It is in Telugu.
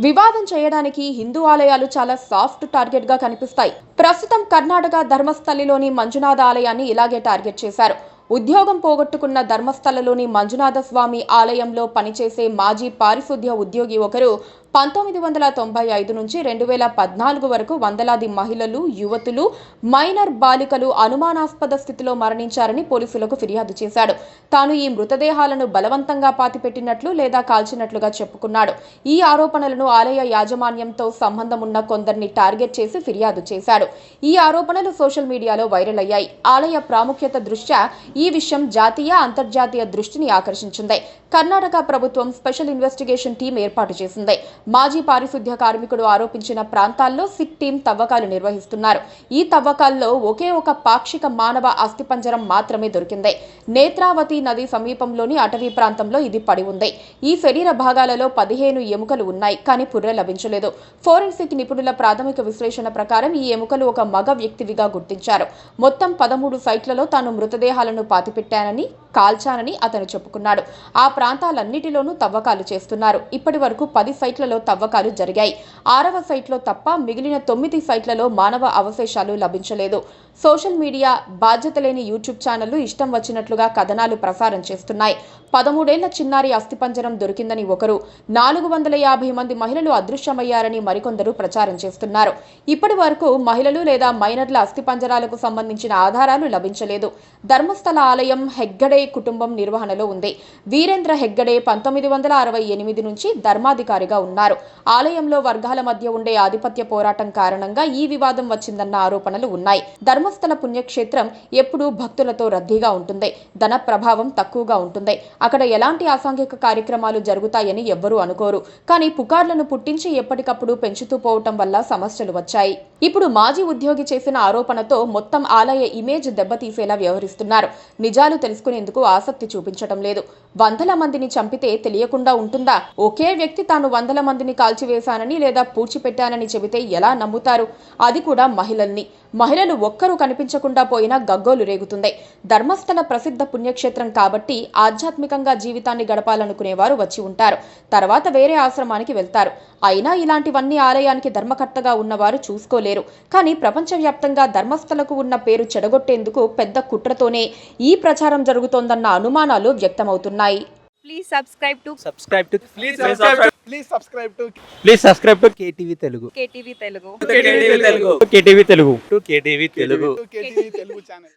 వివాదం చేయడానికి హిందూ ఆలయాలు చాలా సాఫ్ట్ టార్గెట్ గా కనిపిస్తాయి. ప్రస్తుతం కర్ణాటక ధర్మస్థలిలోని మంజునాథ ఆలయాన్ని ఇలాగే టార్గెట్ చేశారు. ఉద్యోగం పోగొట్టుకున్న ధర్మస్థలలోని మంజునాథ స్వామి ఆలయంలో పనిచేసే మాజీ పారిశుద్ధ్య ఉద్యోగి ఒకరు 1995 నుంచి 2014 వరకు వందలాది మహిళలు, యువతులు, మైనర్ బాలికలు అనుమానాస్పద స్థితిలో మరణించారని పోలీసులకు ఫిర్యాదు చేశాడు. తాను ఈ మృతదేహాలను బలవంతంగా పాతిపెట్టినట్లు లేదా కాల్చినట్లుగా చెప్పుకున్నాడు. ఈ ఆరోపణలను ఆలయ యాజమాన్యంతో సంబంధం ఉన్న కొందరిని టార్గెట్ చేసి ఫిర్యాదు చేశాడు. ఈ ఆరోపణలు సోషల్ మీడియాలో వైరల్ అయ్యాయి. ఆలయ ప్రాముఖ్యత దృష్ట్యా ఈ విషయం జాతీయ, అంతర్జాతీయ దృష్టిని ఆకర్షించింది. కర్ణాటక ప్రభుత్వం స్పెషల్ ఇన్వెస్టిగేషన్ టీం ఏర్పాటు చేసింది. మాజీ పారిశుద్ధ్య కార్మికుడు ఆరోపించిన ప్రాంతాల్లో సిట్ టీం తవ్వకాలు నిర్వహిస్తున్నారు. ఈ తవ్వకాల్లో ఒకే ఒక పాక్షిక మానవ అస్థిపంజరం మాత్రమే దొరికింది. నేత్రావతి నది సమీపంలోని అటవీ ప్రాంతంలో ఇది పడి ఉంది. ఈ శరీర భాగాలలో 15 ఎముకలు ఉన్నాయి, కానీ పుర్రె లభించలేదు. ఫోరెన్సిక్ నిపుణుల ప్రాథమిక విశ్లేషణ ప్రకారం ఈ ఎముకలు ఒక మగ వ్యక్తివిగా గుర్తించారు. మొత్తం 13 సైట్లలో తాను మృతదేహాలను పాతిపెట్టానని, కాల్చానని అతను చెప్పుకున్నాడు. ఆ ప్రాంతాలన్నిటిలోనూ తవ్వకాలు చేస్తున్నారు. ఇప్పటి వరకు 10 సైట్లలో తవ్వకాలు జరిగాయి. 6వ సైట్లో తప్ప మిగిలిన 9 సైట్లలో మానవ అవశేషాలు లభించలేదు. సోషల్ మీడియా, బాధ్యత లేని యూట్యూబ్ ఛానళ్లు ఇష్టం వచ్చినట్లుగా కథనాలు ప్రసారం చేస్తున్నాయి. 13 ఏళ్ల చిన్నారి అస్థిపంజరం దొరికిందని ఒకరు, 450 మంది మహిళలు అదృశ్యమయ్యారని మరికొందరు ప్రచారం చేస్తున్నారు. ఇప్పటి వరకు మహిళలు లేదా మైనర్ల అస్థిపంజరాలకు సంబంధించిన ఆధారాలు లభించలేదు. ధర్మస్థల ఆలయం హెగ్గడే కుటుంబం నిర్వహణలో ఉంది. వీరేంద్ర హెగ్గడే 1968 నుంచి ధర్మాధికారిగా ఉన్నారు. ఆలయంలో వర్గాల మధ్య ఉండే ఆధిపత్య పోరాటం కారణంగా ఈ వివాదం వచ్చిందన్న ఆరోపణలు ఉన్నాయి. ధర్మస్థల పుణ్యక్షేత్రం ఎప్పుడూ భక్తులతో రద్దీగా ఉంటుంది. ధన ప్రభావం తక్కువగా ఉంటుంది. అక్కడ ఎలాంటి అసాంఘిక కార్యక్రమాలు జరుగుతాయని ఎవ్వరూ అనుకోరు. కానీ పుకార్లను పుట్టించి ఎప్పటికప్పుడు పెంచుతూ పోవటం వల్ల సమస్యలు వచ్చాయి. ఇప్పుడు మాజీ ఉద్యోగి చేసిన ఆరోపణతో మొత్తం ఆలయ ఇమేజ్ దెబ్బతీసేలా వ్యవహరిస్తున్నారు. నిజాలు తెలుసుకునేందుకు ఆసక్తి చూపించడం లేదు. వందల మందిని చంపితే తెలియకుండా ఉంటుందా? ఒకే వ్యక్తి తాను వందల మందిని కాల్చివేశానని లేదా పూడ్చిపెట్టానని చెబితే ఎలా నమ్ముతారు? అది కూడా మహిళల్ని. మహిళలు ఒక్కరూ కనిపించకుండా పోయినా గగ్గోలు రేగుతుంది. ధర్మస్థల ప్రసిద్ధ పుణ్యక్షేత్రం కాబట్టి ఆధ్యాత్మికంగా జీవితాన్ని గడపాలనుకునేవారు వచ్చి ఉంటారు. తర్వాత వేరే ఆశ్రమానికి వెళ్తారు. అయినా ఇలాంటివన్నీ ఆలయానికి ధర్మకర్తగా ఉన్నవారు చూసుకోలేరు. కానీ ప్రపంచవ్యాప్తంగా ధర్మస్థలకు ఉన్న పేరు చెడగొట్టేందుకు పెద్ద కుట్రతోనే ఈ ప్రచారం జరుగుతోందన్న అనుమానాలు వ్యక్తమవుతున్నాయి. Please subscribe to KTV Telugu. KTV Telugu. KTV Telugu channel.